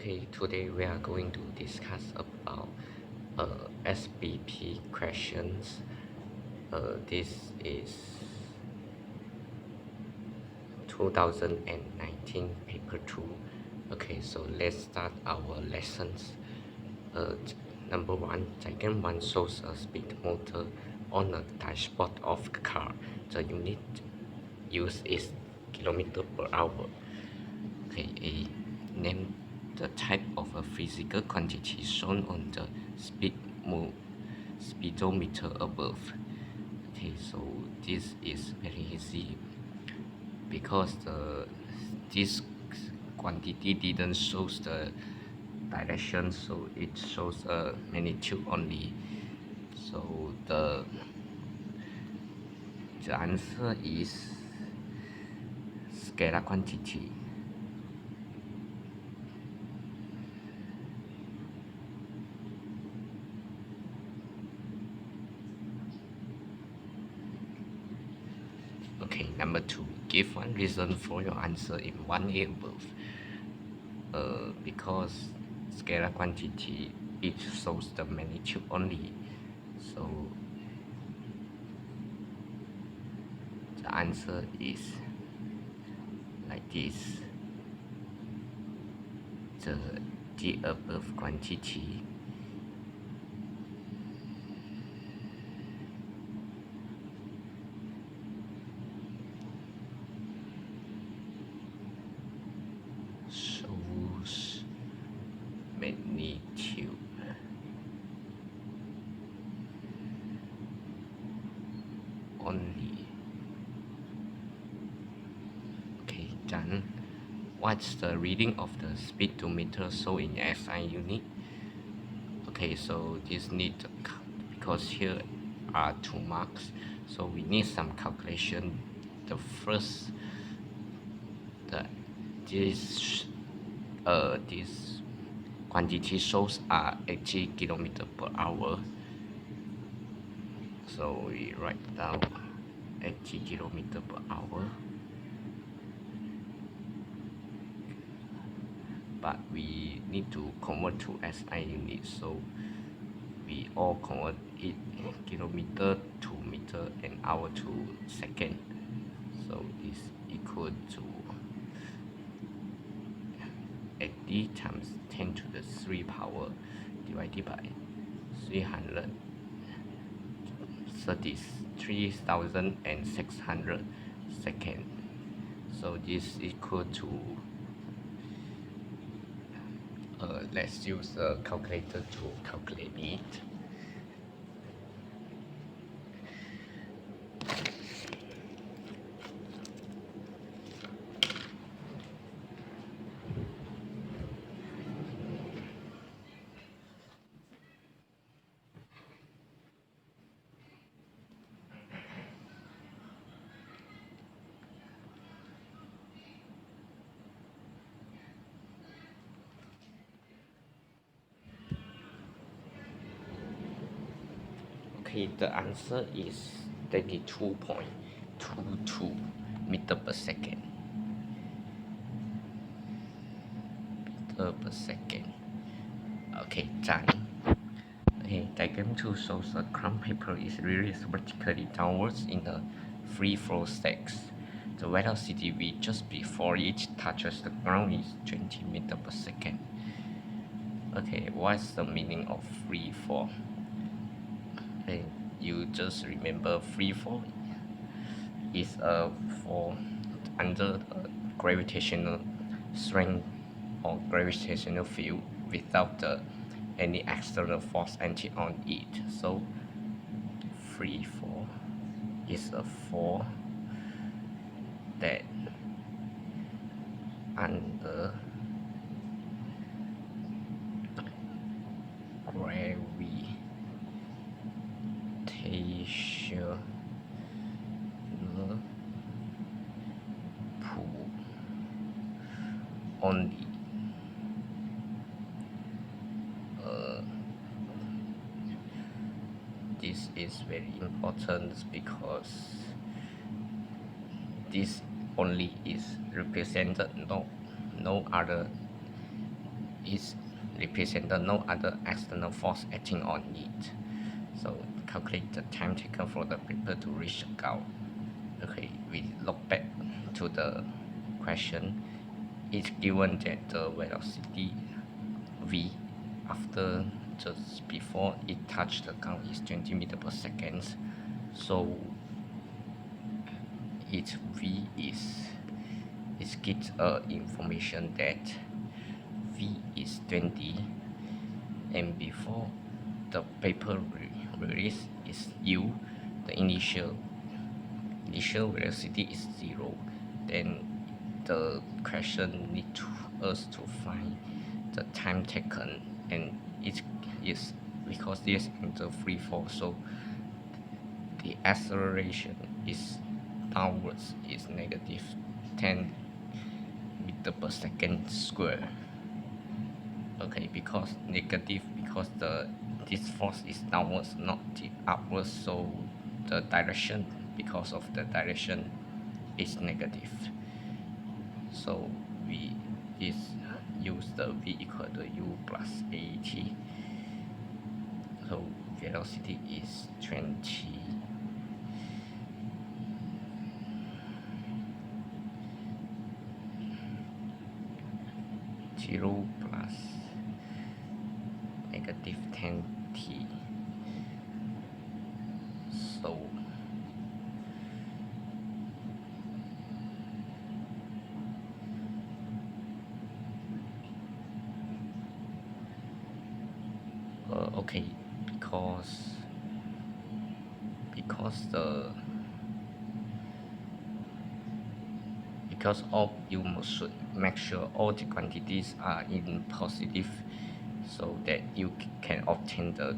Okay, today we are going to discuss about SBP questions. This is 2019 paper 2. Okay, so let's start our lessons. Uh, Number one, second one shows a speed motor on a dashboard of the car. The unit used is kilometer per hour. Okay, A. Name the type of a physical quantity shown on the speedometer above. Okay, so this is very easy because this quantity didn't shows the direction, so it shows a magnitude only. So the answer is scalar quantity. Okay, number two, give one reason for your answer in 1A above. Because scalar quantity, it shows the magnitude only. So the answer is like this. The above quantity shows magnitude. Only. Okay, done. What's the reading of the speedometer show in SI unit? Okay, so this need because here are 2 marks, so we need some calculation. The first, the this quantity shows are 80 kilometer per hour. So we write down 80 kilometer per hour, but we need to convert to SI unit, so we all convert it kilometer to meter and hour to second. So this equal to 80 times 10 to the 3 power divided by 333,600 seconds. So this equal to let's use a calculator to calculate it. Okay, the answer is 32.22 meter per second. Meter per second. Okay, done. Okay, diagram 2 shows a crumb paper is released vertically downwards in a free flow stacks. The velocity v just before it touches the ground is 20 meter per second. Okay, what's the meaning of free fall? Okay, you just remember free fall is a fall under a gravitational strength or gravitational field without any external force acting on it. So free fall is a fall that under gravitational pull only. This is very important because this only is represented, no other is represented no other external force acting on it. So calculate the time taken for the paper to reach the goal. Okay, we look back to the question. It's given that the velocity v after just before it touched the ground is 20 meters per second. So its v is gives information that v is 20, and before the paper release is u, the initial velocity is 0. Then the question needs us to find the time taken, and it is because this is the free fall, so the acceleration is downwards is negative 10 meter per second square. Okay, because negative, because this force is downwards, not the upwards, so the direction, because of the direction, is negative. So we use the v equal to u plus at. So velocity is 20. Zero plus negative 10t. So okay, because all you should make sure all the quantities are in positive, so that you can obtain the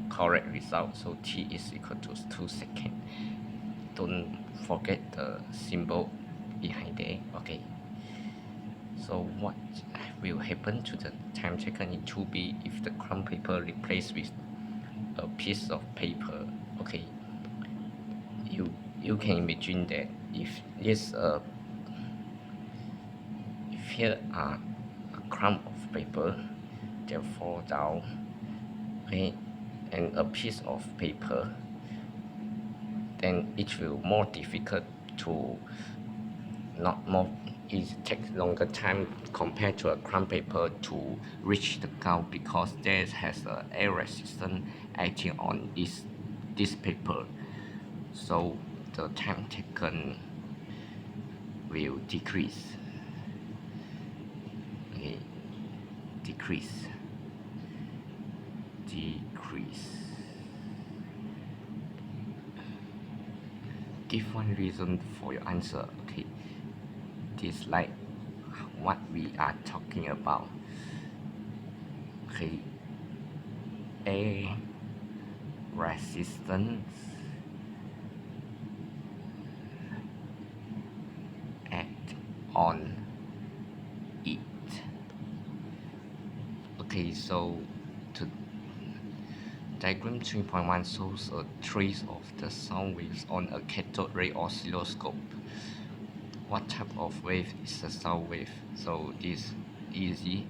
correct result. So t is equal to 2 seconds. Don't forget the symbol behind there. Okay, so what will happen to the time taken in 2b if the crumb paper replaced with a piece of paper? Okay, you can imagine that if this if here are a crumb of paper that fall down, okay, and a piece of paper, then it will more difficult to not more it takes longer time compared to a crumb paper to reach the goal, because there has a air resistance acting on this paper. So the time taken will decrease. Okay, decrease. Give one reason for your answer. Okay, this like what we are talking about. Okay, air resistance act on it. Okay, so to diagram 3.1 shows a trace of the sound waves on a cathode ray oscilloscope. What type of wave is a sound wave? So this easy,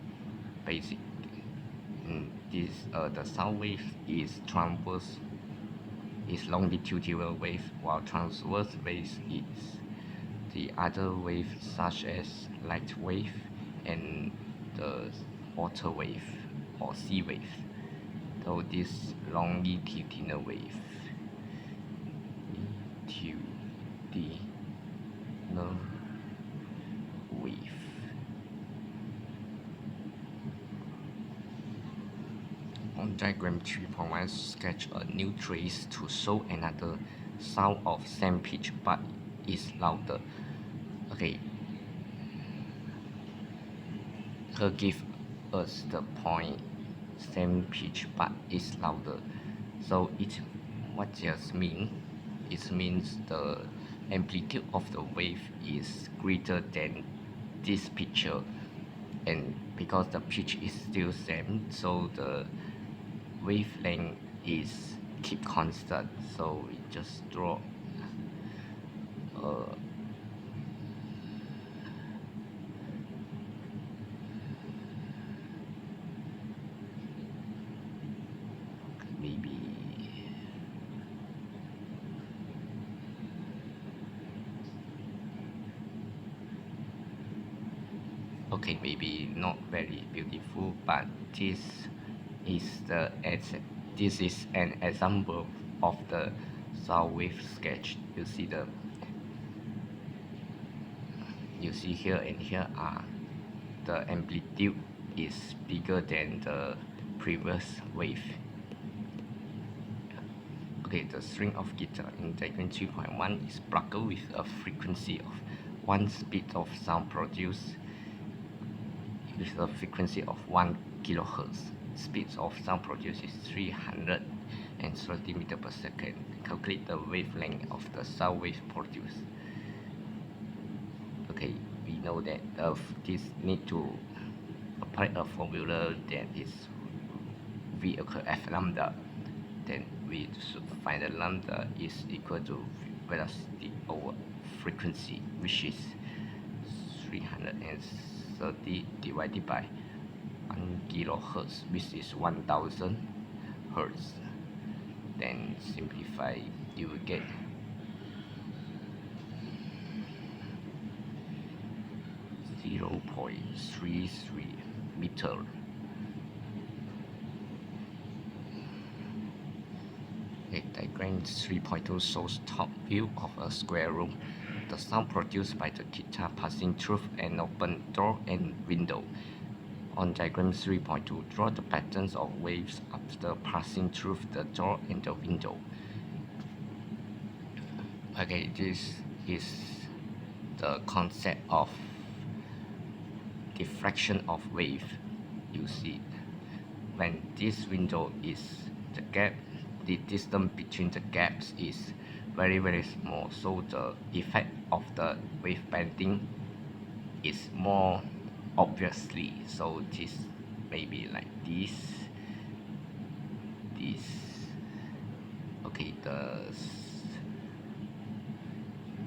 basic. This the sound wave is transverse, is longitudinal wave, while transverse wave is the other wave, such as light wave and the water wave or sea wave. So this longitudinal wave, longitudinal wave. On diagram 3.1, sketch a new trace to show another sound of same pitch but is louder. Okay, her give us the point same pitch but is louder. So it what just mean? It means the amplitude of the wave is greater than this picture, and because the pitch is still same, so the wavelength is keep constant. So we just draw Okay, maybe not very beautiful, but is the this is an example of the sound wave sketch. You see here and here are the amplitude is bigger than the previous wave. Okay, the string of guitar in diagram 3.1 is plucked with a frequency of 1 speed of sound produced with a frequency of 1 kilohertz. Speed of sound produced is 330 meters per second. Calculate the wavelength of the sound wave produced. Okay, we know that this need to apply a formula that is V equal F lambda. Then we should find that lambda is equal to velocity over frequency, which is 330 divided by 1 kilohertz, which is 1000 hertz. Then simplify, you will get 0.33 meter. Diagram 3.2 shows top view of a square room. The sound produced by the guitar passing through an open door and window. On diagram 3.2, draw the patterns of waves after passing through the door and the window. Okay, this is the concept of diffraction of wave. You see, when this window is the gap, the distance between the gaps is very small, so the effect of the wave bending is more obviously. So this may be like this. Okay, the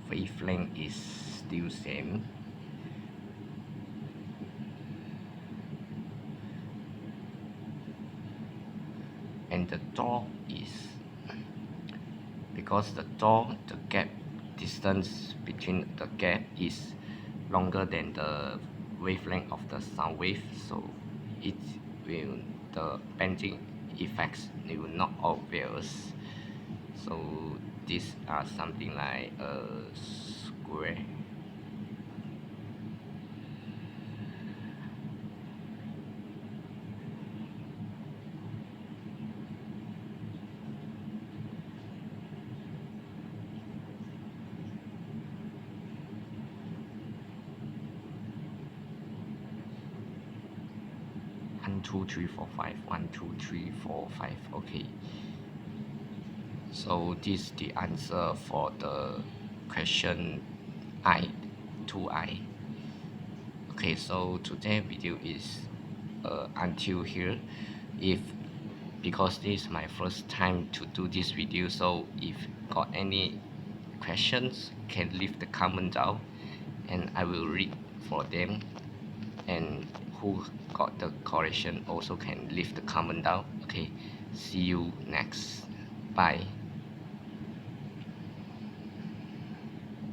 wavelength is still same. And the door is, because the gap distance between the gap is longer than the wavelength of the sound wave, so the bending effects will not obvious. So these are something like a square. One, two, three, four, five. 1, 2, 3, 4, 5. Okay. So this is the answer for the question 2I. Okay, so today's video is until here. Because this is my first time to do this video, so if got any questions, can leave the comment down and I will read for them, and who got the correction also can leave the comment down. Okay, see you next. Bye.